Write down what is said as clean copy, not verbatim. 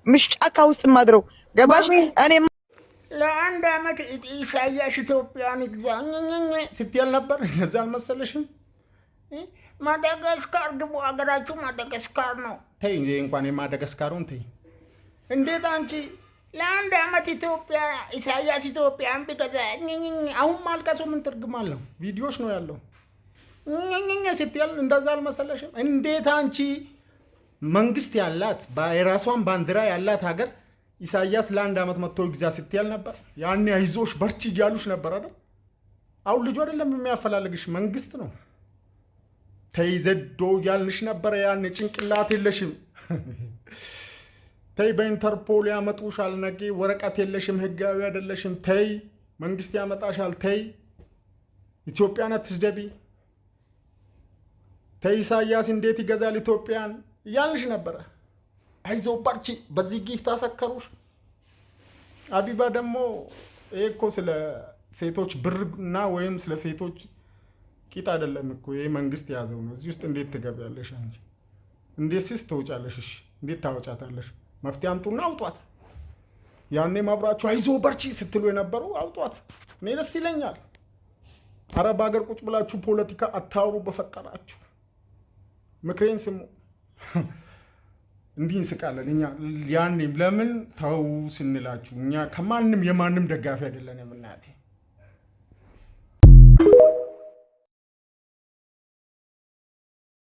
مش ጫካ ውስጥ ማድረው ገባሽ እኔ ለአንድ አመት ኢሳያስ ኢትዮጵያን ይግዛኝ ስትል ነበር እዛ አልመሰለሽም ማዳጋስካር ግቡ አገራችሁ ማዳጋስካር ነው ተይ እንጂ እንኳን የማዳጋስካሩን ተይ እንዴት አንቺ ለአንድ አመት ኢትዮጵያ ኢሳያስ ኢትዮጵያን ቢገዛኝ አሁን ማልቀሱ ምን ትርጉም አለው ቪዲዮስ ነው ያለው ስትል እንደዛ አልመሰለሽም እንዴት አንቺ መንግስት ያላት በራሷን ባንዲራ ያላት ሀገር ኢሳያስ ለአንድ አመት መጥቶ ይግዛ ስትል ነበር ያኔ አይዞሽ በርቺ ያሉሽ ነበር አይደል አሁን ልጅ አይደለም የሚያፈላልግሽ መንግስት ነው ተይዘዶ ያልንሽ ነበር ያኔ ጭንቅላት የለሽም ተይ በኢንተርፖል ያመጡሻል ነገ ወረቀት የለሽም ህጋዊ አይደለሽም ተይ መንግስት ያመጣሻል ተይ ኢትዮጵያን አትስደቢ ተይ ኢሳያስ እንዴት ይገዛል ኢትዮጵያን ያልሽ ነበር አይዞ በርቺ በዚህ ጊፍት አሰከሩሽ አቢባ ደግሞ እኮ ስለ ሴቶች ብርና ወይም ስለ ሴቶች ቂጥ አይደለም እኮ ይሄ መንግስት ያዘው ነው እዚህ ውስጥ እንዴት ትገቢያለሽ አንቺ እንዴት ሲስ ተውጫለሽ እሺ እንዴት ታወጫታለሽ መፍትሄ አምጡና አውጧት ያኔ ማብራችሁ አይዞ በርቺ ስትሉ የነበረው አውጧት እኔ ደስ ይለኛል አረብ ሀገር ቁጭ ብላችሁ ፖለቲካ አታውሩ በፈጠራችሁ ምክሬን ስሙ እንዲህ እንስቃለን እኛ ያኔም ለምን ተው ስንላችሁ እኛ ከማንም የማንም ደጋፊ አይደለንም እናቴ